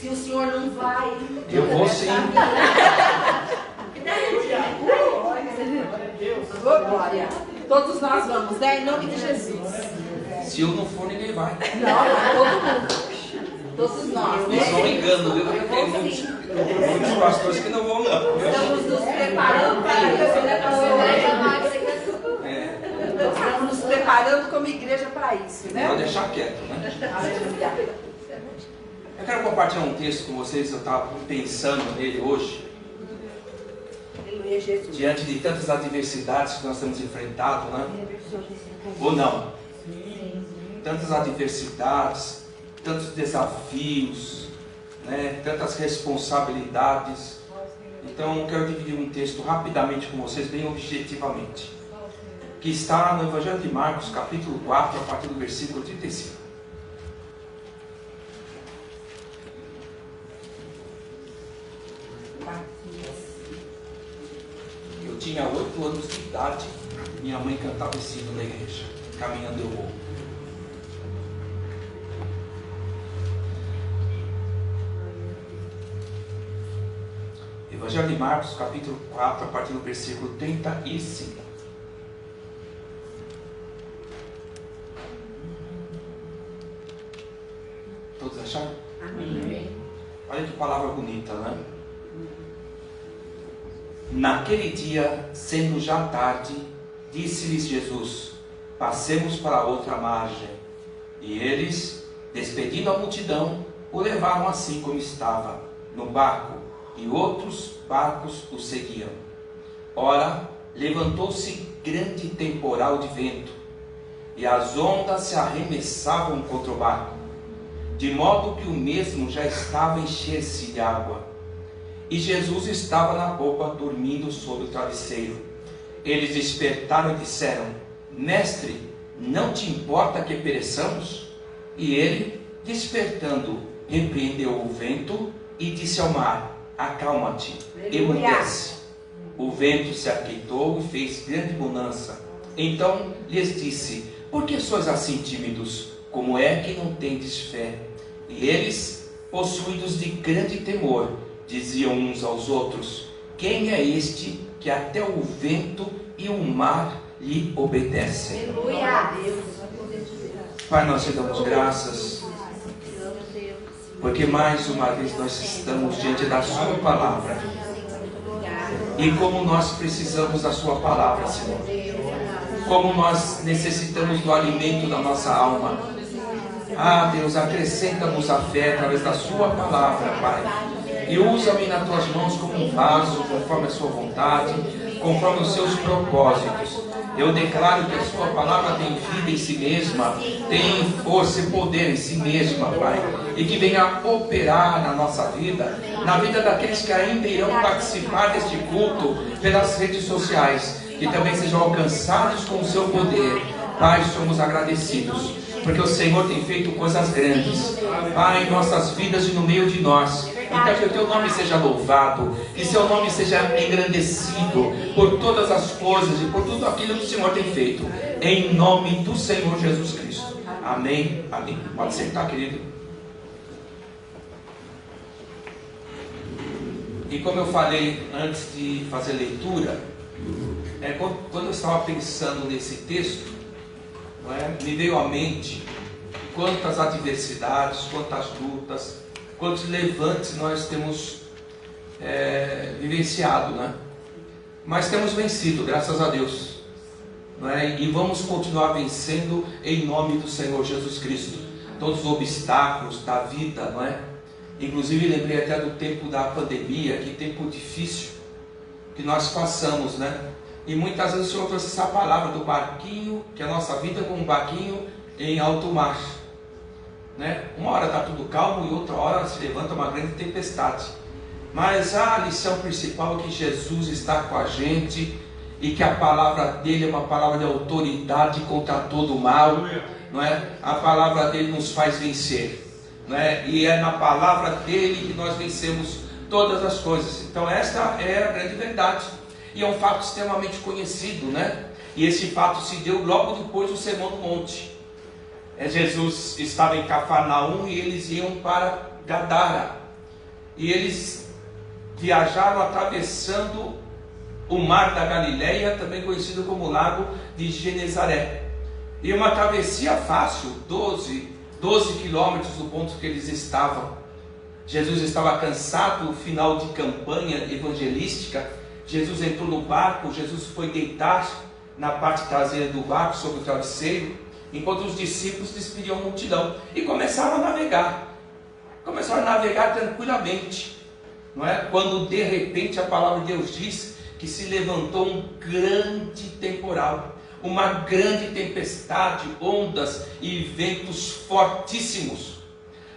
Se o senhor não vai, eu vou sim. Glória. Todos nós vamos, né? Em nome de Jesus. Se eu não for, ninguém vai. Não, todo mundo. Todos nós, né? Isso é um engano, viu? Porque tem muitos pastores que não vão, não. Estamos nos preparando para isso, Estamos nos preparando como igreja para isso, né? Vou deixar quieto, né? Aleluia. Eu quero compartilhar um texto com vocês. Eu estava pensando nele hoje. Aleluia, Jesus. Diante de tantas adversidades que nós temos enfrentado, né? Ou não? Tantas adversidades, tantos desafios, né? Tantas responsabilidades. Então eu quero dividir um texto rapidamente com vocês, bem objetivamente, que está no Evangelho de Marcos, capítulo 4, a partir do versículo 35. Eu tinha 8 anos de idade, minha mãe cantava esse hino na igreja, Caminhando eu vou. Evangelho de Marcos, capítulo 4, a partir do versículo 35. Todos acharam? Amém. Olha que palavra bonita, né? Naquele dia, sendo já tarde, disse-lhes Jesus: passemos para a outra margem. E eles, despedindo a multidão, o levaram assim como estava, no barco, e outros barcos o seguiam. Ora, levantou-se grande temporal de vento, e as ondas se arremessavam contra o barco, de modo que o mesmo já estava a encher-se de água. E Jesus estava na popa, dormindo sobre o travesseiro. Eles despertaram e disseram: Mestre, não te importa que pereçamos? E ele, despertando, repreendeu o vento e disse ao mar: acalma-te, emudece. O vento se aquietou e fez grande bonança. Então lhes disse: por que sois assim tímidos? Como é que não tendes fé? E eles, possuídos de grande temor, diziam uns aos outros: quem é este que até o vento e o mar lhe obedecem? Pai, nós te damos graças, porque mais uma vez nós estamos diante da sua palavra. E como nós precisamos da sua palavra, Senhor. Como nós necessitamos do alimento da nossa alma. Ah, Deus, acrescenta-nos a fé através da sua palavra, Pai. E usa-me nas tuas mãos como um vaso, conforme a sua vontade, conforme os seus propósitos. Eu declaro que a sua palavra tem vida em si mesma, tem força e poder em si mesma, Pai. E que venha operar na nossa vida, na vida daqueles que ainda irão participar deste culto pelas redes sociais, que também sejam alcançados com o seu poder. Pai, somos agradecidos, porque o Senhor tem feito coisas grandes, Pai, em nossas vidas e no meio de nós. Então que o teu nome seja louvado, que seu nome seja engrandecido por todas as coisas e por tudo aquilo que o Senhor tem feito, em nome do Senhor Jesus Cristo. Amém, amém. Pode sentar, querido. E como eu falei antes de fazer leitura, quando eu estava pensando nesse texto, me veio à mente quantas adversidades, quantas lutas, quantos levantes nós temos vivenciado, mas temos vencido, graças a Deus, e vamos continuar vencendo em nome do Senhor Jesus Cristo. Todos os obstáculos da vida, inclusive lembrei até do tempo da pandemia, que tempo difícil que nós passamos, e muitas vezes o Senhor trouxe essa palavra do barquinho, que a nossa vida é como um barquinho em alto mar. Uma hora está tudo calmo e outra hora se levanta uma grande tempestade. Mas a lição principal é que Jesus está com a gente e que a palavra dele é uma palavra de autoridade contra todo o mal. A palavra dele nos faz vencer. E é na palavra dele que nós vencemos todas as coisas. Então esta é a grande verdade. E é um fato extremamente conhecido, E esse fato se deu logo depois do Sermão do Monte. Jesus estava em Cafarnaum e eles iam para Gadara. e eles viajaram atravessando o mar da Galileia, também conhecido como Lago de Genezaré. E uma travessia fácil, 12 quilômetros do ponto que eles estavam. Jesus estava cansado, final de campanha evangelística. Jesus entrou no barco, Jesus foi deitar na parte traseira do barco, sobre o travesseiro, enquanto os discípulos despediam a multidão. E começaram a navegar. Começaram a navegar tranquilamente. Não é? Quando de repente a palavra de Deus diz que se levantou um grande temporal, uma grande tempestade, ondas e ventos fortíssimos,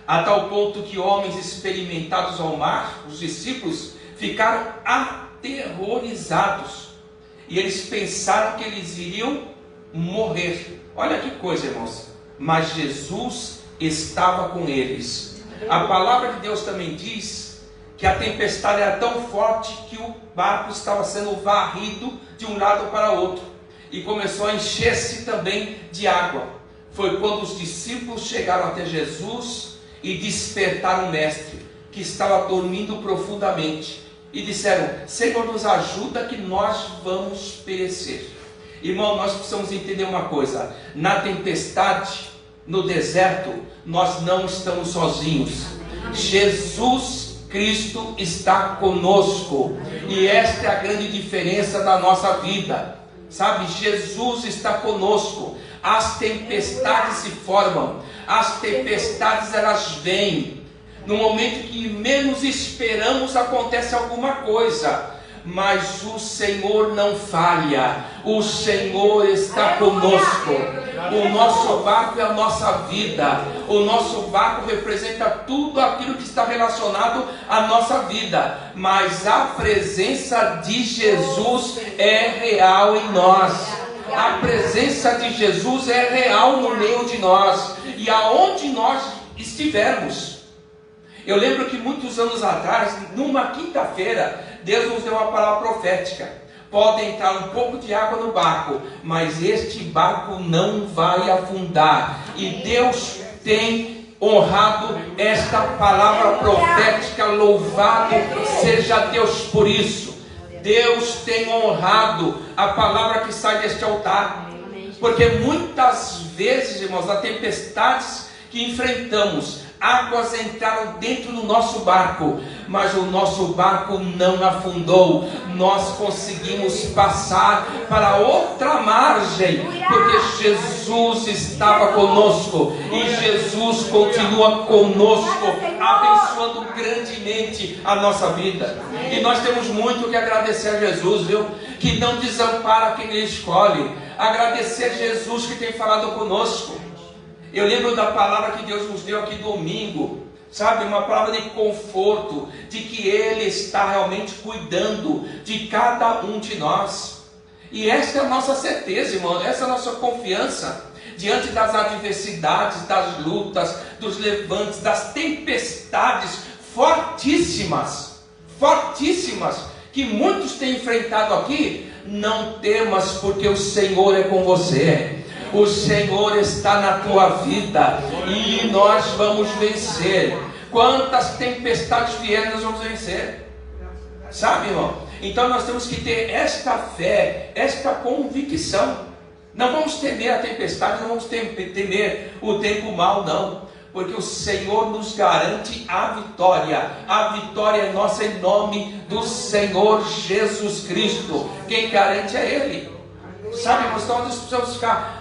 a tal ponto que homens experimentados ao mar, os discípulos, ficaram aterrorizados, e eles pensaram que eles iriam morrer. Olha que coisa, irmãos, mas Jesus estava com eles. A palavra de Deus também diz que a tempestade era tão forte que o barco estava sendo varrido de um lado para outro, e começou a encher-se também de água. Foi quando os discípulos chegaram até Jesus e despertaram o mestre, que estava dormindo profundamente, e disseram: Senhor, nos ajuda que nós vamos perecer. Irmão, nós precisamos entender uma coisa: na tempestade, no deserto, nós não estamos sozinhos. Jesus Cristo está conosco, e esta é a grande diferença da nossa vida, sabe? Jesus está conosco. As tempestades se formam, as tempestades elas vêm, no momento que menos esperamos acontece alguma coisa, mas o Senhor não falha, o Senhor está conosco. O nosso barco é a nossa vida, o nosso barco representa tudo aquilo que está relacionado à nossa vida, mas a presença de Jesus é real em nós. A presença de Jesus é real no meio de nós, e aonde nós estivermos. Eu lembro que muitos anos atrás, numa quinta-feira, Deus nos deu uma palavra profética: pode entrar um pouco de água no barco, mas este barco não vai afundar. E Deus tem honrado esta palavra profética. Louvado seja Deus por isso. Deus tem honrado a palavra que sai deste altar, porque muitas vezes, irmãos, as tempestades que enfrentamos, águas entraram dentro do nosso barco, mas o nosso barco não afundou. Nós conseguimos passar para outra margem, porque Jesus estava conosco, e Jesus continua conosco, abençoando grandemente a nossa vida. E nós temos muito que agradecer a Jesus, viu? Que não desampara quem Ele escolhe. Agradecer a Jesus que tem falado conosco. Eu lembro da palavra que Deus nos deu aqui domingo, sabe? Uma palavra de conforto, de que Ele está realmente cuidando de cada um de nós. E esta é a nossa certeza, irmão, essa é a nossa confiança diante das adversidades, das lutas, dos levantes, das tempestades fortíssimas, que muitos têm enfrentado aqui. Não temas, porque o Senhor é com você. O Senhor está na tua vida, e nós vamos vencer. Quantas tempestades vierem, nós vamos vencer, sabe, irmão? Então nós temos que ter esta fé, esta convicção. Não vamos temer a tempestade, não vamos temer o tempo mau, não, porque o Senhor nos garante a vitória. A vitória é nossa em nome do Senhor Jesus Cristo. Quem garante é Ele, sabe, irmãos? Então nós precisamos ficar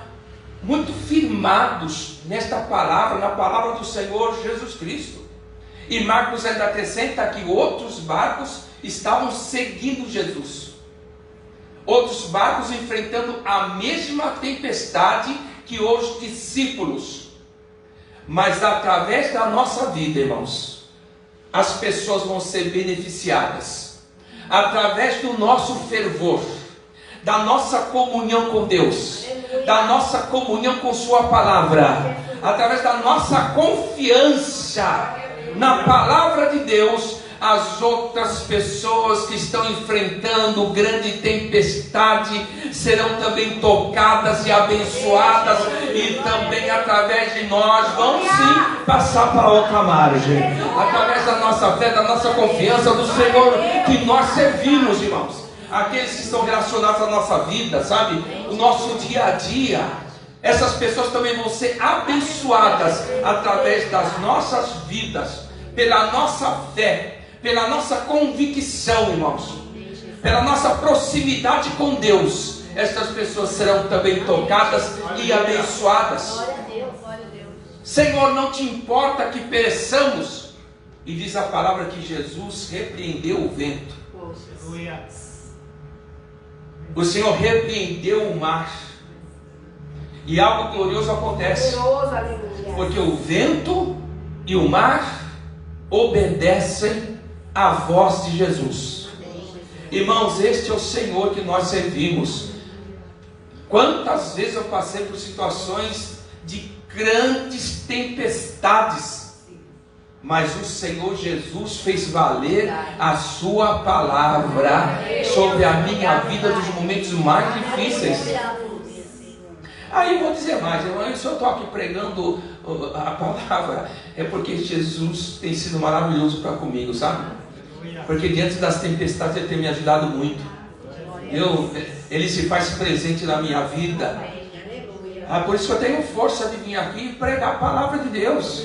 muito firmados nesta palavra, na palavra do Senhor Jesus Cristo. E Marcos ainda acrescenta que outros barcos estavam seguindo Jesus, outros barcos enfrentando a mesma tempestade que os discípulos. Mas através da nossa vida, irmãos, as pessoas vão ser beneficiadas, através do nosso fervor, da nossa comunhão com Deus, da nossa comunhão com Sua palavra, através da nossa confiança na palavra de Deus. As outras pessoas que estão enfrentando grande tempestade serão também tocadas e abençoadas, e também através de nós vão sim passar para outra margem. Através da nossa fé, da nossa confiança, do Senhor que nós servimos, irmãos. Aqueles que estão relacionados à nossa vida, sabe? O nosso dia a dia. Essas pessoas também vão ser abençoadas através das nossas vidas, pela nossa fé, pela nossa convicção, irmãos, pela nossa proximidade com Deus. Estas pessoas serão também tocadas e abençoadas. Senhor, não te importa que pereçamos. E diz a palavra que Jesus repreendeu o vento. O Senhor repreendeu o mar. E algo glorioso acontece. Porque o vento e o mar obedecem à voz de Jesus. Irmãos, este é o Senhor que nós servimos. Quantas vezes eu passei por situações de grandes tempestades, mas o Senhor Jesus fez valer a sua palavra sobre a minha vida nos momentos mais difíceis. Aí eu vou dizer mais, se eu estou aqui pregando a palavra, é porque Jesus tem sido maravilhoso para comigo, sabe? Porque diante das tempestades Ele tem me ajudado muito. Ele se faz presente na minha vida. Por isso que eu tenho força de vir aqui e pregar a palavra de Deus,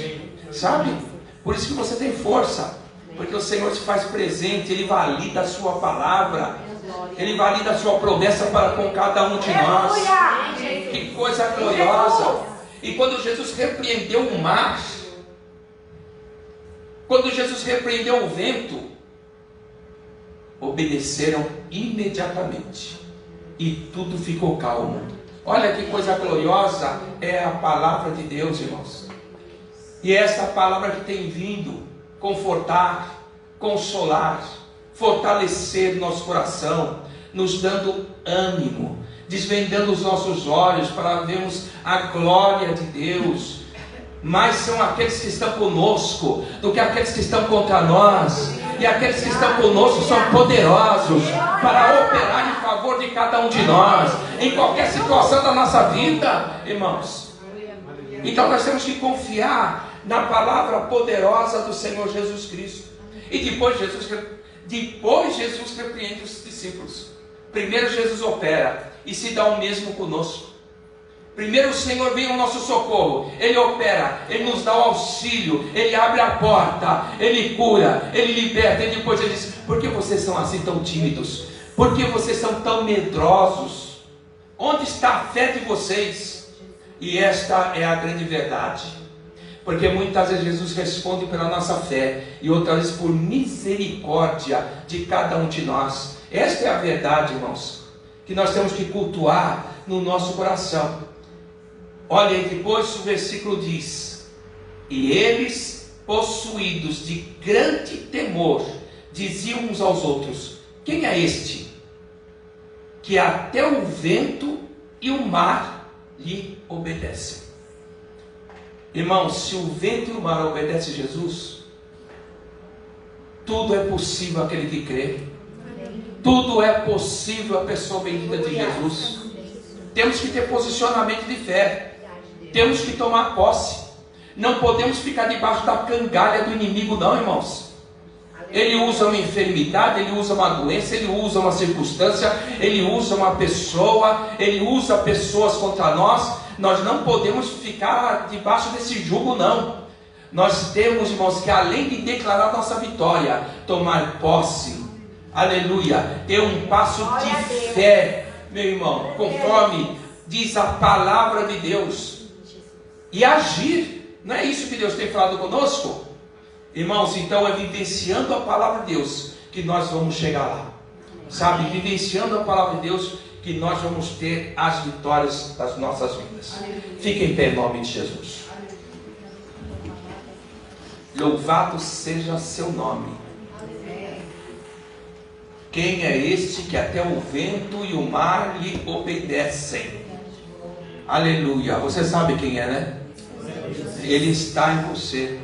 sabe? Por isso que você tem força, porque o Senhor se faz presente, Ele valida a sua palavra, Ele valida a sua promessa para com cada um de nós. Que coisa gloriosa! E quando Jesus repreendeu o mar, quando Jesus repreendeu o vento, obedeceram imediatamente e tudo ficou calmo. Olha que coisa gloriosa é a palavra de Deus, irmãos. E é essa palavra que tem vindo confortar, consolar, fortalecer nosso coração, nos dando ânimo, desvendando os nossos olhos para vermos a glória de Deus. Mais são aqueles que estão conosco do que aqueles que estão contra nós. E aqueles que estão conosco são poderosos para operar em favor de cada um de nós, em qualquer situação da nossa vida, irmãos. Então nós temos que confiar na palavra poderosa do Senhor Jesus Cristo. E depois Jesus repreende os discípulos. Primeiro Jesus opera e se dá o mesmo conosco. Primeiro o Senhor vem ao nosso socorro, Ele opera, Ele nos dá o auxílio, Ele abre a porta, Ele cura, Ele liberta. E depois Ele diz: por que vocês são assim tão tímidos? Por que vocês são tão medrosos? Onde está a fé de vocês? E esta é a grande verdade, porque muitas vezes Jesus responde pela nossa fé e outras vezes por misericórdia de cada um de nós. Esta é a verdade, irmãos, que nós temos que cultuar no nosso coração. Olha aí, depois o versículo diz: e eles, possuídos de grande temor, diziam uns aos outros: quem é este, que até o vento e o mar lhe obedecem? Irmãos, se o vento e o mar obedecem a Jesus, tudo é possível àquele que crê. Tudo é possível à pessoa bendita de Jesus. Temos que ter posicionamento de fé. Temos que tomar posse. Não podemos ficar debaixo da cangalha do inimigo, não, irmãos. Ele usa uma enfermidade, ele usa uma doença, ele usa uma circunstância, ele usa uma pessoa, ele usa pessoas contra nós. Nós não podemos ficar debaixo desse jugo, não. Nós temos, irmãos, que além de declarar nossa vitória, tomar posse, aleluia, ter um passo de fé, meu irmão, conforme diz a palavra de Deus, e agir. Não é isso que Deus tem falado conosco? Irmãos, então é vivenciando a palavra de Deus que nós vamos chegar lá, sabe? Vivenciando a palavra de Deus que nós vamos ter as vitórias das nossas vidas. Fiquem em pé em nome de Jesus. Louvado seja seu nome. Quem é este que até o vento e o mar lhe obedecem? Aleluia. Você sabe quem é, né? Ele está em você.